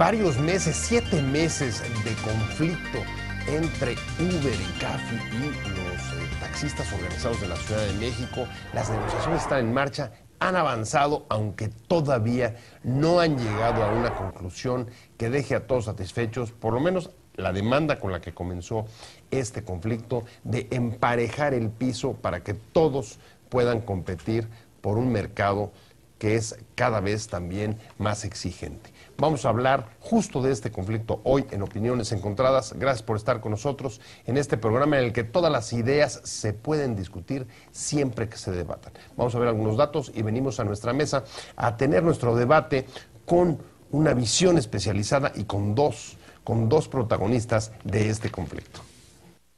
varios meses, 7 meses de conflicto entre Uber y CAFI y los taxistas organizados de la Ciudad de México. Las negociaciones están en marcha, han avanzado, aunque todavía no han llegado a una conclusión que deje a todos satisfechos, por lo menos la demanda con la que comenzó este conflicto de emparejar el piso para que todos puedan competir por un mercado que es cada vez también más exigente. Vamos a hablar justo de este conflicto hoy en Opiniones Encontradas. Gracias por estar con nosotros en este programa en el que todas las ideas se pueden discutir siempre que se debatan. Vamos a ver algunos datos y venimos a nuestra mesa a tener nuestro debate con una visión especializada y con dos protagonistas de este conflicto.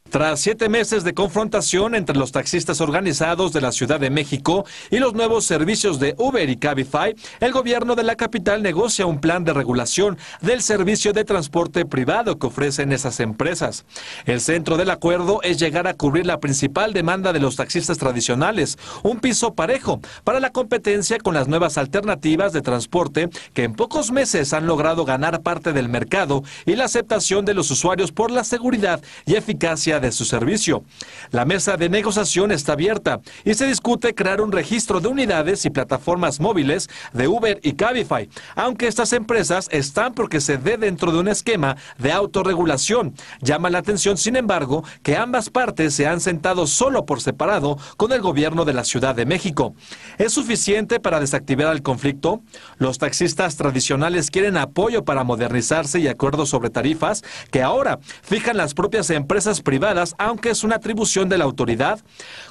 Tras 7 meses de confrontación entre los taxistas organizados de la Ciudad de México y los nuevos servicios de Uber y Cabify, el gobierno de la capital negocia un plan de regulación del servicio de transporte privado que ofrecen esas empresas. El centro del acuerdo es llegar a cubrir la principal demanda de los taxistas tradicionales, un piso parejo para la competencia con las nuevas alternativas de transporte que en pocos meses han logrado ganar parte del mercado y la aceptación de los usuarios por la seguridad y eficacia de su servicio. La mesa de negociación está abierta y se discute crear un registro de unidades y plataformas móviles de Uber y Cabify, aunque estas empresas están porque se dé dentro de un esquema de autorregulación. Llama la atención, sin embargo, que ambas partes se han sentado solo por separado con el gobierno de la Ciudad de México. ¿Es suficiente para desactivar el conflicto? Los taxistas tradicionales quieren apoyo para modernizarse y acuerdos sobre tarifas que ahora fijan las propias empresas privadas, aunque es una atribución de la autoridad.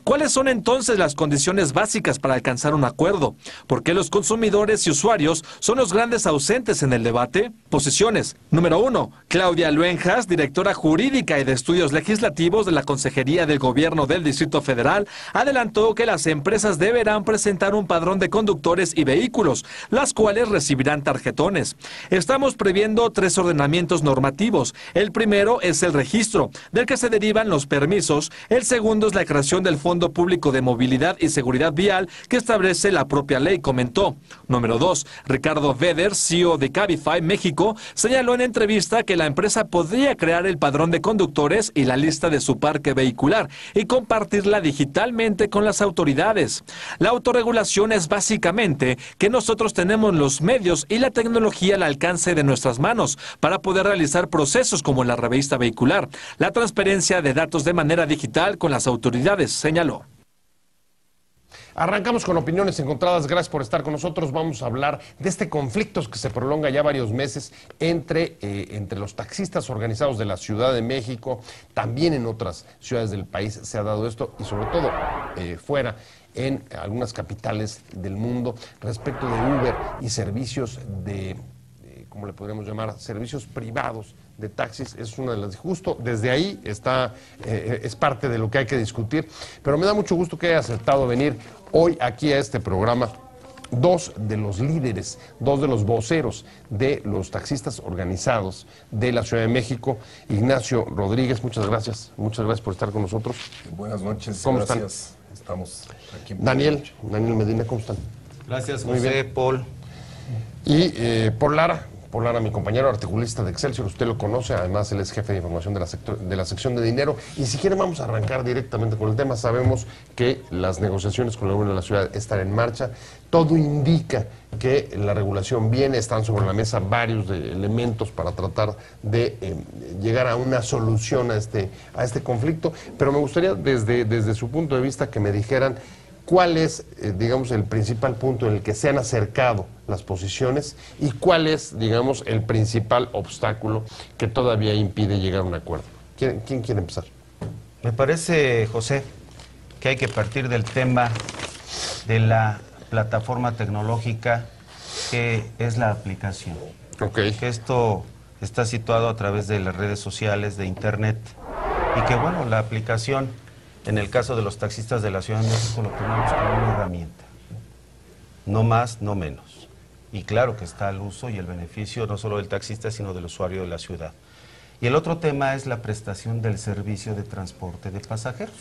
¿Cuáles son entonces las condiciones básicas para alcanzar un acuerdo? ¿Por qué los consumidores y usuarios son los grandes ausentes en el debate? Posiciones. Número 1. Claudia Luenjas, directora jurídica y de estudios legislativos de la Consejería del Gobierno del Distrito Federal, adelantó que las empresas deberán presentar un padrón de conductores y vehículos, las cuales recibirán tarjetones. Estamos previendo 3 ordenamientos normativos. El primero es el registro, del que se derivan los permisos. El segundo es la creación del Fondo Público de Movilidad y Seguridad Vial que establece la propia ley, comentó. Número 2. Ricardo Vedder, CEO de Cabify México, señaló en entrevista que la empresa podría crear el padrón de conductores y la lista de su parque vehicular y compartirla digitalmente con las autoridades. La autorregulación es básicamente que nosotros tenemos los medios y la tecnología al alcance de nuestras manos para poder realizar procesos como la revista vehicular, la transferencia de datos de manera digital con las autoridades, señaló. Arrancamos con Opiniones Encontradas. Gracias por estar con nosotros. Vamos a hablar de este conflicto que se prolonga ya varios meses entre los taxistas organizados de la Ciudad de México. También en otras ciudades del país se ha dado esto y sobre todo fuera, en algunas capitales del mundo, respecto de Uber y servicios de ¿cómo le podríamos llamar? Servicios privados de taxis. Es una de las, justo desde ahí está, es parte de lo que hay que discutir, pero me da mucho gusto que haya aceptado venir hoy aquí a este programa dos de los líderes, dos de los voceros de los taxistas organizados de la Ciudad de México. Ignacio Rodríguez, muchas gracias por estar con nosotros. Buenas noches, ¿Cómo gracias. Están? Estamos aquí. Daniel Medina, ¿cómo están? Gracias, Muy José, bien. Paul. Y Paul Lara, mi compañero articulista de Excelsior, usted lo conoce, además él es jefe de información de la sección de dinero. Y si quieren vamos a arrancar directamente con el tema. Sabemos que las negociaciones con el gobierno de la ciudad están en marcha. Todo indica que la regulación viene, están sobre la mesa varios elementos para tratar de llegar a una solución a este conflicto. Pero me gustaría desde su punto de vista que me dijeran cuál es, digamos, el principal punto en el que se han acercado las posiciones y cuál es, digamos, el principal obstáculo que todavía impide llegar a un acuerdo. ¿Quién quiere empezar? Me parece, José, que hay que partir del tema de la plataforma tecnológica que es la aplicación. Okay. Que esto está situado a través de las redes sociales, de Internet, y que, bueno, la aplicación, en el caso de los taxistas de la Ciudad de México, lo tenemos como una herramienta. No más, no menos. Y claro que está al uso y el beneficio no solo del taxista, sino del usuario de la ciudad. Y el otro tema es la prestación del servicio de transporte de pasajeros,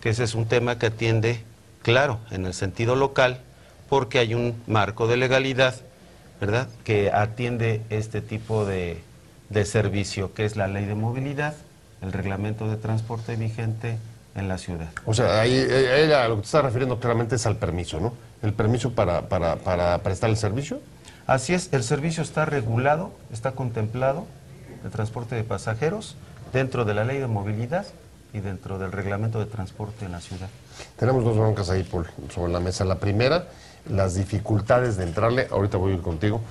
que ese es un tema que atiende, claro, en el sentido local, porque hay un marco de legalidad ¿verdad?, que atiende este tipo de servicio, que es la Ley de Movilidad, el Reglamento de Transporte vigente en la ciudad. O sea, ahí a lo que te está refiriendo claramente es al permiso, ¿no? El permiso para prestar el servicio. Así es, el servicio está regulado, está contemplado, el transporte de pasajeros, dentro de la Ley de Movilidad y dentro del Reglamento de Transporte en la ciudad. Tenemos dos broncas ahí, Paul, sobre la mesa. La primera, las dificultades de entrarle, ahorita voy a ir contigo,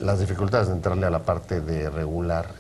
las dificultades de entrarle a la parte de regular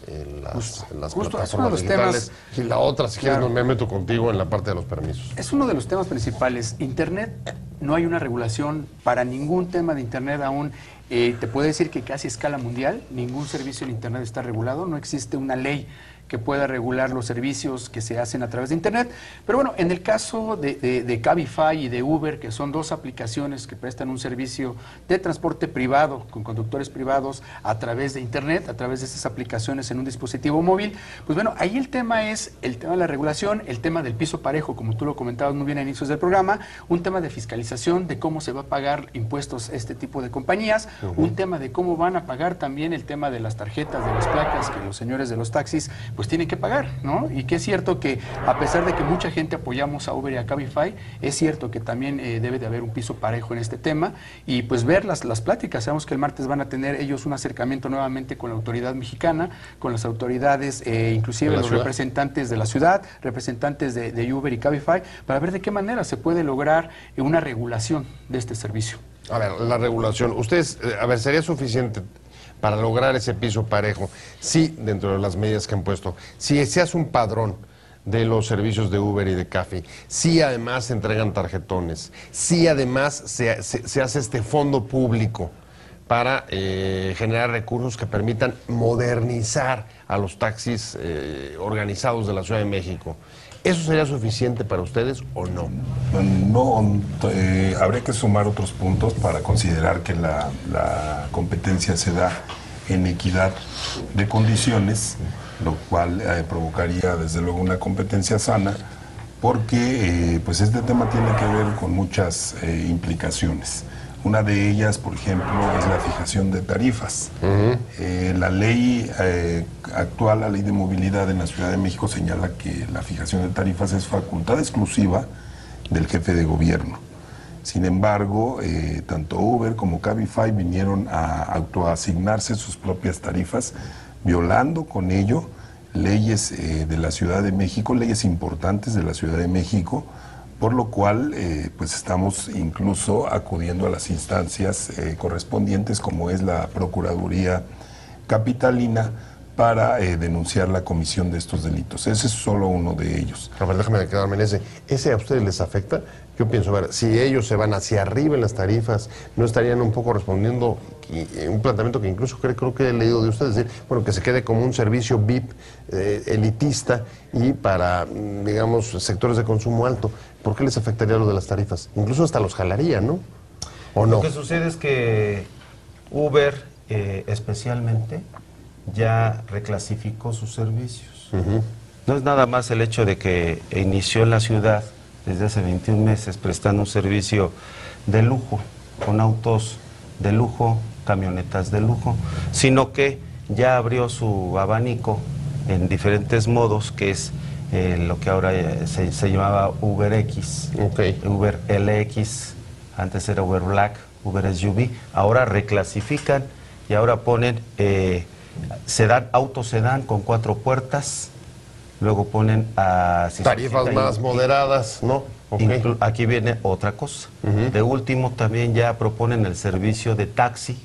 las plataformas digitales. Y la otra, si quieres, me meto contigo en la parte de los permisos. Es uno de los temas principales. Internet, no hay una regulación para ningún tema de Internet aún. Te puedo decir que casi a escala mundial, ningún servicio en Internet está regulado, no existe una ley que pueda regular los servicios que se hacen a través de Internet. Pero bueno, en el caso de Cabify y de Uber, que son dos aplicaciones que prestan un servicio de transporte privado, con conductores privados, a través de Internet, a través de estas aplicaciones en un dispositivo móvil, pues bueno, ahí el tema es el tema de la regulación, el tema del piso parejo, como tú lo comentabas muy bien a inicios del programa, un tema de fiscalización, de cómo se va a pagar impuestos a este tipo de compañías, un tema de cómo van a pagar también el tema de las tarjetas, de las placas que los señores de los taxis pues tienen que pagar, ¿no? Y que es cierto que a pesar de que mucha gente apoyamos a Uber y a Cabify, es cierto que también debe de haber un piso parejo en este tema y pues ver las pláticas. Sabemos que el martes van a tener ellos un acercamiento nuevamente con la autoridad mexicana, con las autoridades, inclusive los representantes de la ciudad, representantes de Uber y Cabify, para ver de qué manera se puede lograr una regulación de este servicio. A ver, la regulación, ustedes, a ver, ¿sería suficiente para lograr ese piso parejo? Sí, dentro de las medidas que han puesto. Si se hace un padrón de los servicios de Uber y de Cabify, si además se entregan tarjetones, si además se hace este fondo público para generar recursos que permitan modernizar a los taxis organizados de la Ciudad de México, ¿eso sería suficiente para ustedes o no? No, habría que sumar otros puntos para considerar que la competencia se da en equidad de condiciones, lo cual provocaría desde luego una competencia sana, porque pues este tema tiene que ver con muchas implicaciones. Una de ellas, por ejemplo, es la fijación de tarifas. La ley actual, la Ley de Movilidad en la Ciudad de México, señala que la fijación de tarifas es facultad exclusiva del jefe de gobierno. Sin embargo, tanto Uber como Cabify vinieron a autoasignarse sus propias tarifas, violando con ello leyes de la Ciudad de México, leyes importantes de la Ciudad de México, por lo cual pues estamos incluso acudiendo a las instancias correspondientes, como es la Procuraduría Capitalina, para denunciar la comisión de estos delitos. Ese es solo uno de ellos. A ver, déjame quedarme en ese. ¿Ese a ustedes les afecta? Yo pienso, a ver, si ellos se van hacia arriba en las tarifas, ¿no estarían un poco respondiendo un planteamiento que incluso creo que he leído de ustedes, decir, bueno, que se quede como un servicio VIP elitista y para, digamos, sectores de consumo alto? ¿Por qué les afectaría lo de las tarifas? Incluso hasta los jalaría, ¿no? ¿O no? Lo que sucede es que Uber, especialmente, ya reclasificó sus servicios. No es nada más el hecho de que inició en la ciudad desde hace 21 meses prestando un servicio de lujo, con autos de lujo, camionetas de lujo, sino que ya abrió su abanico en diferentes modos, que es lo que ahora se llamaba UberX, Uber LX, antes era Uber Black, Uber SUV, ahora reclasifican y ahora ponen autos sedán con 4 puertas, luego ponen tarifas más moderadas, ¿no? Aquí viene otra cosa. De último también ya proponen el servicio de taxi,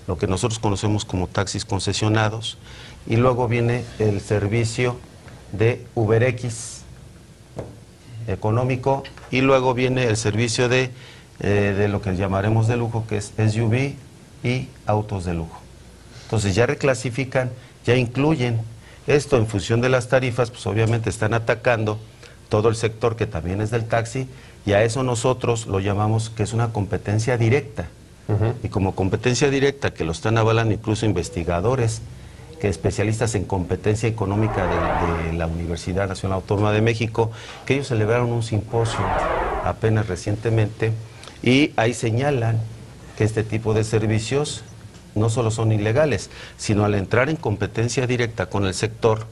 lo que nosotros conocemos como taxis concesionados, y luego viene el servicio de UberX económico, y luego viene el servicio de lo que llamaremos de lujo, que es SUV y autos de lujo. Entonces ya reclasifican, ya incluyen esto en función de las tarifas, pues obviamente están atacando todo el sector que también es del taxi, y a eso nosotros lo llamamos que es una competencia directa. Y como competencia directa, que lo están avalando incluso investigadores, que especialistas en competencia económica de la Universidad Nacional Autónoma de México, que ellos celebraron un simposio apenas recientemente, y ahí señalan que este tipo de servicios no solo son ilegales, sino al entrar en competencia directa con el sector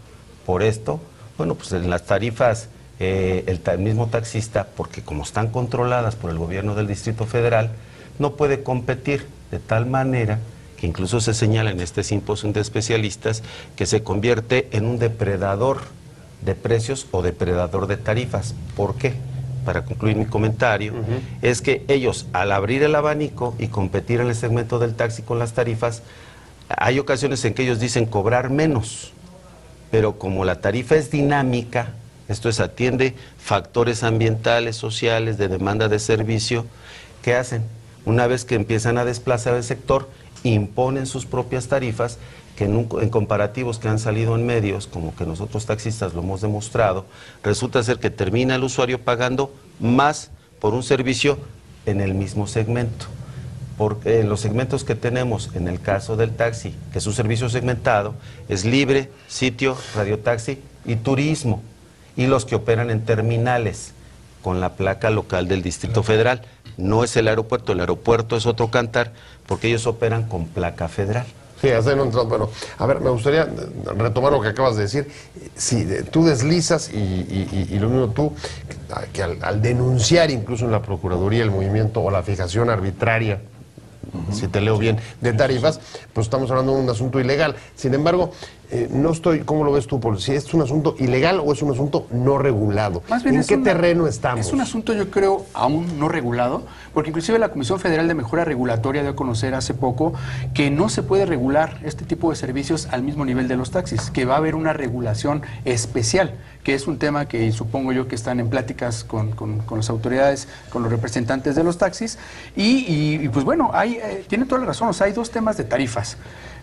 por esto, bueno, pues en las tarifas el mismo taxista, porque como están controladas por el gobierno del Distrito Federal, no puede competir, de tal manera que incluso se señala en este simposio de especialistas que se convierte en un depredador de precios o depredador de tarifas. ¿Por qué? Para concluir mi comentario, es que ellos, al abrir el abanico y competir en el segmento del taxi con las tarifas, hay ocasiones en que ellos dicen cobrar menos, pero como la tarifa es dinámica, esto es, atiende factores ambientales, sociales, de demanda de servicio, ¿qué hacen? Una vez que empiezan a desplazar el sector, imponen sus propias tarifas, que en comparativos que han salido en medios, como que nosotros taxistas lo hemos demostrado, resulta ser que termina el usuario pagando más por un servicio en el mismo segmento. Porque en los segmentos que tenemos, en el caso del taxi, que es un servicio segmentado, es libre, sitio, radiotaxi y turismo, y los que operan en terminales con la placa local del Distrito Federal. No es el aeropuerto es otro cantar, porque ellos operan con placa federal. Sí, bueno, a ver, me gustaría retomar lo que acabas de decir. Sí, tú deslizas y lo mismo tú, que al denunciar incluso en la Procuraduría el movimiento o la fijación arbitraria, si te leo bien, de tarifas, pues estamos hablando de un asunto ilegal. Sin embargo, no estoy, ¿cómo lo ves tú, Paul? ¿Si es un asunto ilegal o es un asunto no regulado? Más bien ¿En qué terreno estamos? Es un asunto, yo creo, aún no regulado, porque inclusive la Comisión Federal de Mejora Regulatoria dio a conocer hace poco que no se puede regular este tipo de servicios al mismo nivel de los taxis, que va a haber una regulación especial, que es un tema que supongo yo que están en pláticas con las autoridades, con los representantes de los taxis, y pues bueno, tiene toda la razón, o sea, hay dos temas de tarifas.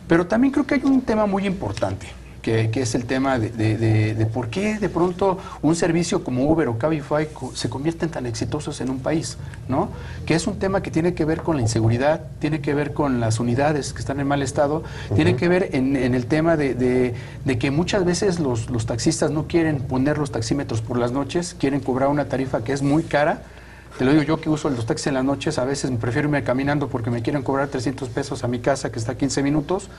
Pero también creo que hay un tema muy importante, que es el tema de por qué de pronto un servicio como Uber o Cabify se convierten tan exitosos en un país, ¿no? Que es un tema que tiene que ver con la inseguridad, tiene que ver con las unidades que están en mal estado, tiene que ver en el tema de que muchas veces los taxistas no quieren poner los taxímetros por las noches, quieren cobrar una tarifa que es muy cara. Te lo digo yo que uso los taxis en las noches, a veces prefiero irme caminando porque me quieren cobrar 300 pesos a mi casa, que está a 15 minutos.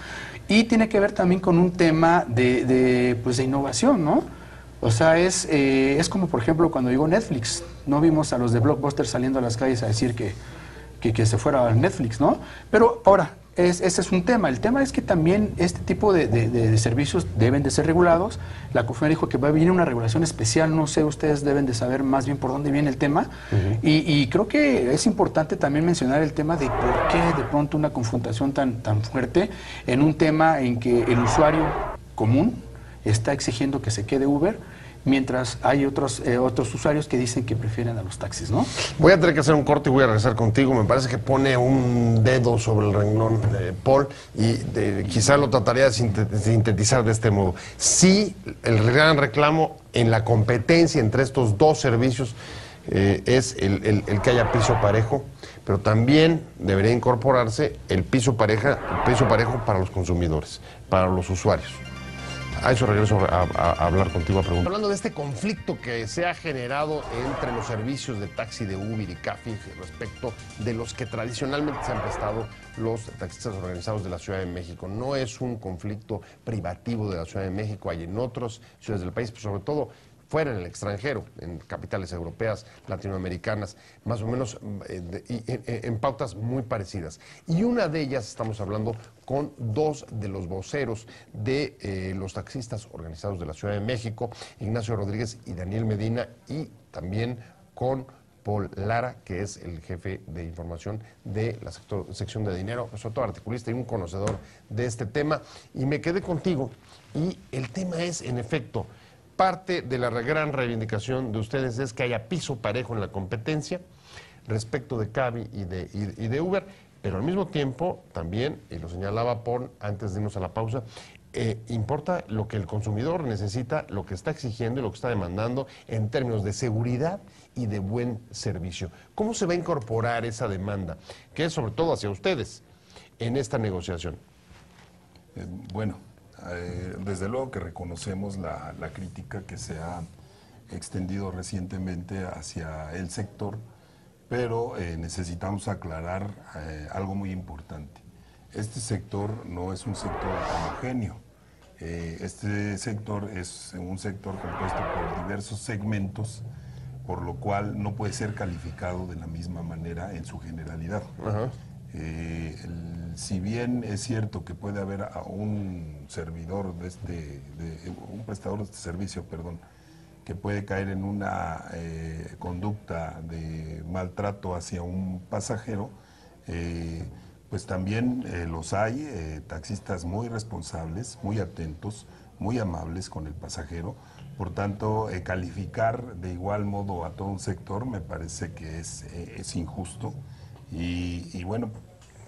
Y tiene que ver también con un tema de innovación, ¿no? O sea, es como, por ejemplo, cuando llegó Netflix. No vimos a los de Blockbuster saliendo a las calles a decir que se fuera a Netflix, ¿no? Pero ahora, ese es un tema. El tema es que también este tipo de servicios deben de ser regulados. La COFEMA dijo que va a venir una regulación especial. No sé, ustedes deben de saber más bien por dónde viene el tema. Y creo que es importante también mencionar el tema de por qué de pronto una confrontación tan fuerte en un tema en que el usuario común está exigiendo que se quede Uber, mientras hay otros usuarios que dicen que prefieren a los taxis, ¿no? Voy a tener que hacer un corte y voy a regresar contigo. Me parece que pone un dedo sobre el renglón, Paul, y quizá lo trataría de sintetizar de este modo. Sí, el gran reclamo en la competencia entre estos dos servicios es el que haya piso parejo, pero también debería incorporarse el piso parejo para los consumidores, para los usuarios. A eso regreso a hablar contigo, a preguntar. Hablando de este conflicto que se ha generado entre los servicios de taxi de Uber y Cabify respecto de los que tradicionalmente se han prestado los taxistas organizados de la Ciudad de México. No es un conflicto privativo de la Ciudad de México, hay en otras ciudades del país, pero sobre todo fuera en el extranjero, en capitales europeas, latinoamericanas, más o menos en pautas muy parecidas. Y una de ellas, estamos hablando con dos de los voceros de los taxistas organizados de la Ciudad de México, Ignacio Rodríguez y Daniel Medina, y también con Paul Lara, que es el jefe de información de la sección de dinero, sobre todo articulista y un conocedor de este tema. Y me quedé contigo, y el tema es, en efecto, parte de la gran reivindicación de ustedes es que haya piso parejo en la competencia respecto de Cabify y de Uber, pero al mismo tiempo también, y lo señalaba Paul antes de irnos a la pausa, importa lo que el consumidor necesita, lo que está exigiendo y lo que está demandando en términos de seguridad y de buen servicio. ¿Cómo se va a incorporar esa demanda, que es sobre todo hacia ustedes, en esta negociación? Desde luego que reconocemos la crítica que se ha extendido recientemente hacia el sector, pero necesitamos aclarar algo muy importante. este sector no es un sector homogéneo. Este sector es un sector compuesto por diversos segmentos, por lo cual no puede ser calificado de la misma manera en su generalidad. Si bien es cierto que puede haber a un servidor un prestador de este servicio, que puede caer en una conducta de maltrato hacia un pasajero, pues también los hay, taxistas muy responsables, muy atentos, muy amables con el pasajero. Por tanto, calificar de igual modo a todo un sector me parece que es injusto. Y bueno,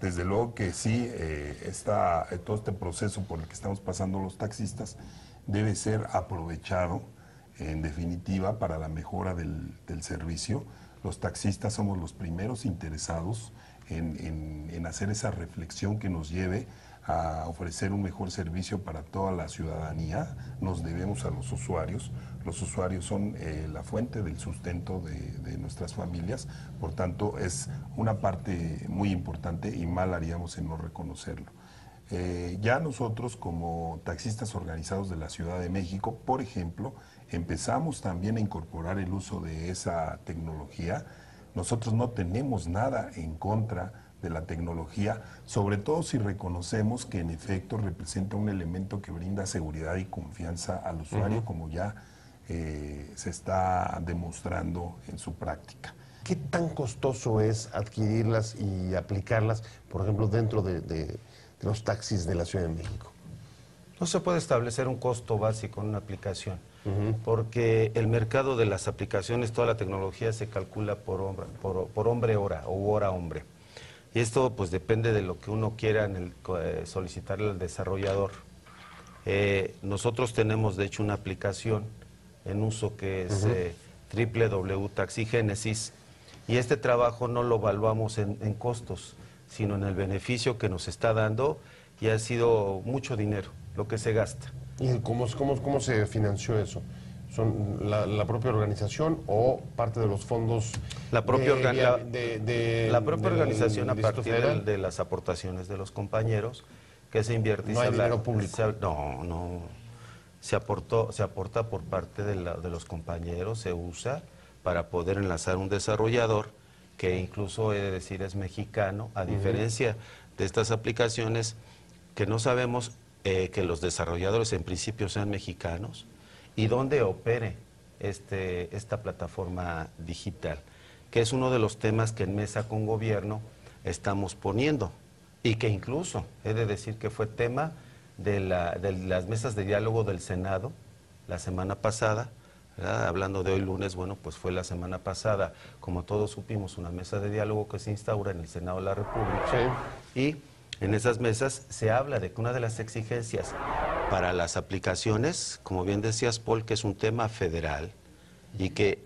desde luego que sí, todo este proceso por el que estamos pasando los taxistas debe ser aprovechado, en definitiva, para la mejora del servicio. Los taxistas somos los primeros interesados en hacer esa reflexión que nos lleve a ofrecer un mejor servicio para toda la ciudadanía. Nos debemos a los usuarios. Los usuarios son la fuente del sustento de nuestras familias. Por tanto, es una parte muy importante y mal haríamos en no reconocerlo. Ya nosotros, como taxistas organizados de la Ciudad de México, por ejemplo, empezamos también a incorporar el uso de esa tecnología. Nosotros no tenemos nada en contra de la tecnología, sobre todo si reconocemos que en efecto representa un elemento que brinda seguridad y confianza al usuario, como ya se está demostrando en su práctica. ¿Qué tan costoso es adquirirlas y aplicarlas, por ejemplo, dentro de los taxis de la Ciudad de México? No se puede establecer un costo básico en una aplicación, porque el mercado de las aplicaciones, toda la tecnología se calcula por hombre hora o hora hombre. Y esto pues depende de lo que uno quiera solicitarle al desarrollador. Nosotros tenemos de hecho una aplicación en uso que es www.taxigénesis, y este trabajo no lo evaluamos en costos, sino en el beneficio que nos está dando, y ha sido mucho dinero lo que se gasta. ¿Y cómo se financió eso? ¿Son la propia organización o parte de los fondos? La propia organización, a partir de de las aportaciones de los compañeros, que se invierte. No hay dinero público. No. Se aporta por parte de los compañeros, se usa para poder enlazar un desarrollador, que incluso he de decir es mexicano, a diferencia de estas aplicaciones que no sabemos que los desarrolladores en principio sean mexicanos y dónde opere esta plataforma digital, que es uno de los temas que en Mesa con Gobierno estamos poniendo, y que incluso he de decir que fue tema de las mesas de diálogo del Senado la semana pasada, ¿verdad? Hablando de hoy lunes, bueno, pues fue la semana pasada, como todos supimos, una mesa de diálogo que se instaura en el Senado de la República. Sí. Y en esas mesas se habla de que una de las exigencias para las aplicaciones, como bien decías, Paul, que es un tema federal, y que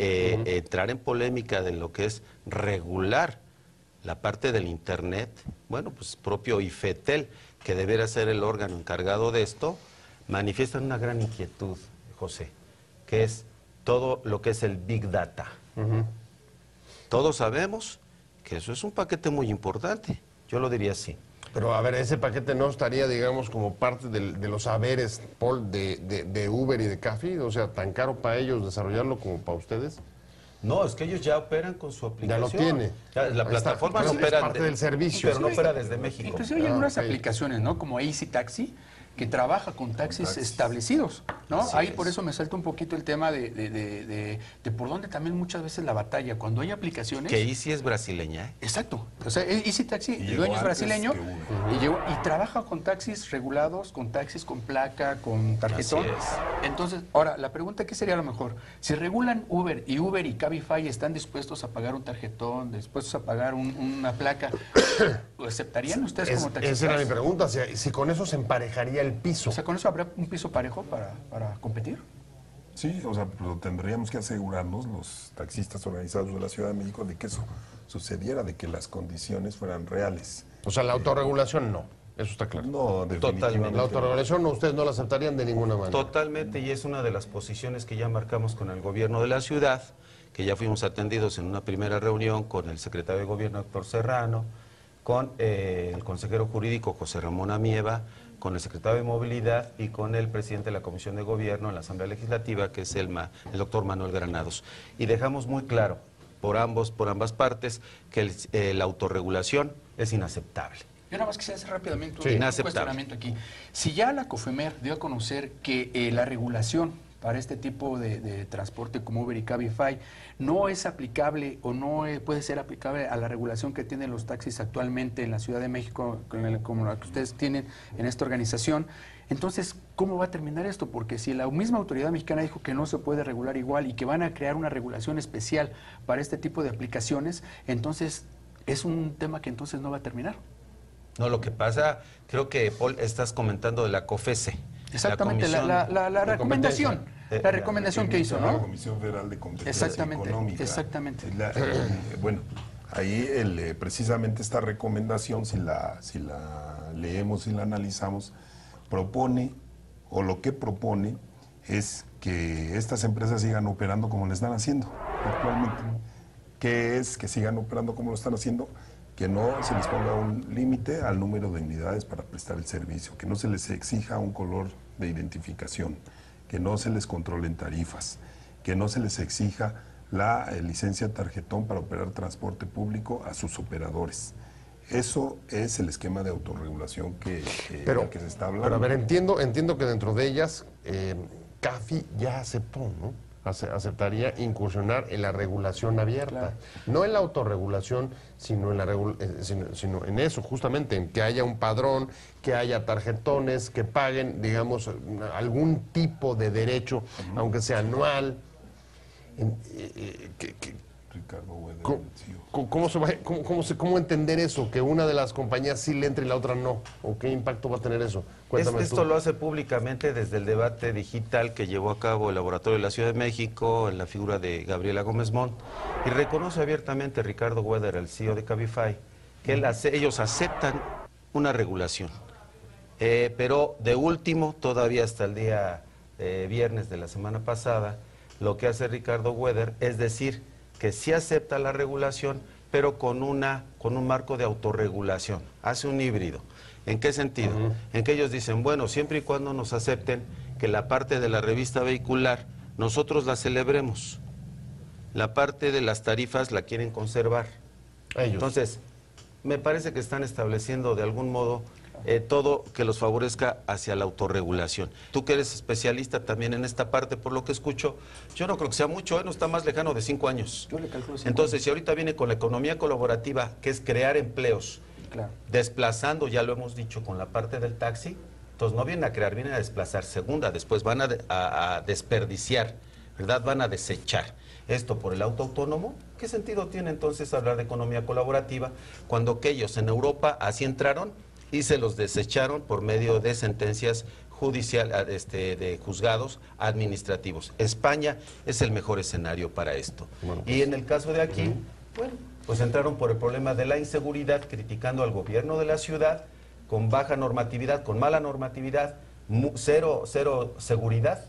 entrar en polémica de lo que es regular la parte del Internet, bueno, pues propio IFETEL, que debería ser el órgano encargado de esto, manifiestan una gran inquietud, José, que es todo lo que es el Big Data. Todos sabemos que eso es un paquete muy importante, yo lo diría así. Pero a ver, ese paquete no estaría, digamos, como parte de los saberes, Paul, de Uber y de Cafi, o sea, tan caro para ellos desarrollarlo como para ustedes. No, es que ellos ya operan con su aplicación. Ya lo tiene. La plataforma no opera, es parte del servicio. Pero no opera desde México. Inclusive hay algunas aplicaciones, ¿no? Como Easy Taxi, que trabaja con taxis establecidos, ¿no? Ahí por eso me salta un poquito el tema de por dónde también muchas veces la batalla. Cuando hay aplicaciones... Que Easy es brasileña. Exacto. O sea, Easy Taxi, el dueño es brasileño y trabaja con taxis regulados, con taxis con placa, con tarjetón. Así es. Entonces, ahora, la pregunta, ¿qué sería lo mejor? Si regulan Uber y Cabify están dispuestos a pagar un tarjetón, dispuestos a pagar una placa, ¿lo aceptarían ustedes como taxistas? Esa era mi pregunta, si con eso se emparejaría el piso. O sea, ¿con eso habrá un piso parejo para competir? Sí, o sea, pero tendríamos que asegurarnos, los taxistas organizados de la Ciudad de México, de que eso sucediera, de que las condiciones fueran reales. O sea, la autorregulación no, eso está claro. No, definitivamente. La autorregulación no, ustedes no la aceptarían de ninguna manera. Totalmente, y es una de las posiciones que ya marcamos con el gobierno de la ciudad, que ya fuimos atendidos en una primera reunión con el secretario de Gobierno, Héctor Serrano, con el consejero jurídico José Ramón Amieva, con el secretario de Movilidad y con el presidente de la Comisión de Gobierno en la Asamblea Legislativa, que es el doctor Manuel Granados. Y dejamos muy claro por ambas partes que la autorregulación es inaceptable. Yo nada más quisiera hacer rápidamente Sí, un cuestionamiento aquí. Si ya la COFEMER dio a conocer que la regulación para este tipo de transporte como Uber y Cabify no es aplicable o no puede ser aplicable a la regulación que tienen los taxis actualmente en la Ciudad de México, como la que ustedes tienen en esta organización, entonces, ¿cómo va a terminar esto? Porque si la misma autoridad mexicana dijo que no se puede regular igual y que van a crear una regulación especial para este tipo de aplicaciones, entonces es un tema que entonces no va a terminar. No, lo que pasa, creo que, Paul, estás comentando de la COFECE. Exactamente, la recomendación. La recomendación que hizo, La ¿no? Comisión Federal de Competencia Económica. Exactamente. Bueno, ahí precisamente esta recomendación, si la leemos y la analizamos, propone, o lo que propone, es que estas empresas sigan operando como lo están haciendo actualmente. ¿Qué es que sigan operando como lo están haciendo? Que no se les ponga un límite al número de unidades para prestar el servicio, que no se les exija un color de identificación, que no se les controlen tarifas, que no se les exija la licencia tarjetón para operar transporte público a sus operadores. Eso es el esquema de autorregulación que se está hablando. Pero a ver, entiendo que dentro de ellas CAFI ya aceptó, ¿no? Aceptaría incursionar en la regulación abierta, claro. No en la autorregulación, sino sino en eso, justamente, en que haya un padrón, que haya tarjetones, que paguen, digamos, algún tipo de derecho, aunque sea anual. Ricardo Güeder, ¿Cómo entender eso? Que una de las compañías sí le entre y la otra no. ¿O qué impacto va a tener eso? Cuéntame Esto lo hace públicamente desde el debate digital que llevó a cabo el Laboratorio de la Ciudad de México en la figura de Gabriela Gómez Mont. Y reconoce abiertamente Ricardo Güeder, el CEO de Cabify, que ellos aceptan una regulación. Pero de último, todavía hasta el día viernes de la semana pasada, lo que hace Ricardo Güeder es decir que sí acepta la regulación, pero con un marco de autorregulación. Hace un híbrido. ¿En qué sentido? En que ellos dicen, bueno, siempre y cuando nos acepten que la parte de la revista vehicular nosotros la celebremos. La parte de las tarifas la quieren conservar. Entonces, me parece que están estableciendo de algún modo todo que los favorezca hacia la autorregulación. Tú que eres especialista también en esta parte, por lo que escucho, yo no creo que sea mucho, no está más lejano de 5 años. Yo le calculo 5 Entonces, años. si ahorita viene con la economía colaborativa, que es crear empleos, claro, desplazando, ya lo hemos dicho, con la parte del taxi, entonces no vienen a crear, vienen a desplazar. Segunda, después van a desperdiciar, ¿verdad? Van a desechar. Esto por el auto autónomo, ¿qué sentido tiene entonces hablar de economía colaborativa cuando aquellos en Europa así entraron y se los desecharon por medio de sentencias de juzgados administrativos? España es el mejor escenario para esto. Bueno, pues, y en el caso de aquí, bueno, pues entraron por el problema de la inseguridad, criticando al gobierno de la ciudad, con baja normatividad, con mala normatividad, cero seguridad,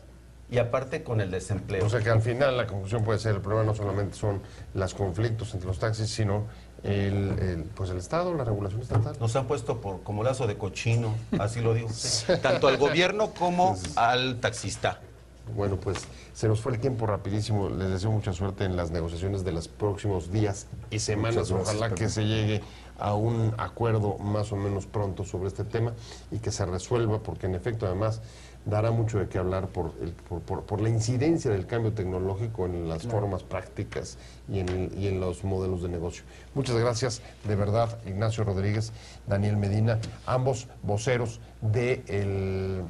y aparte con el desempleo. O sea que al final la conclusión puede ser, el problema no solamente son los conflictos entre los taxis, sino pues el Estado, la regulación estatal. Nos han puesto como lazo de cochino, así lo digo, tanto al gobierno como al taxista. Bueno, pues se nos fue el tiempo rapidísimo. Les deseo mucha suerte en las negociaciones de los próximos días y semanas. Ojalá que se llegue a un acuerdo más o menos pronto sobre este tema y que se resuelva, porque en efecto además dará mucho de qué hablar por la incidencia del cambio tecnológico en las formas prácticas y en los modelos de negocio. Muchas gracias, de verdad, Ignacio Rodríguez, Daniel Medina, ambos voceros del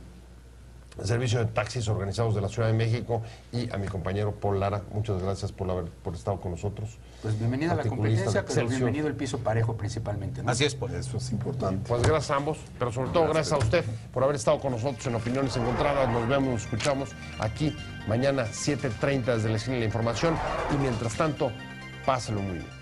Servicio de Taxis Organizados de la Ciudad de México, y a mi compañero Paul Lara. Muchas gracias por haber estado con nosotros. Pues bienvenida a la competencia, pero bienvenido el piso parejo principalmente, ¿no? Así es, Paul. Eso es importante. Pues gracias a ambos, pero sobre todo gracias a usted por haber estado con nosotros en Opiniones Encontradas. Nos vemos, nos escuchamos aquí mañana 7:30 desde la esquina de la información, y mientras tanto, páselo muy bien.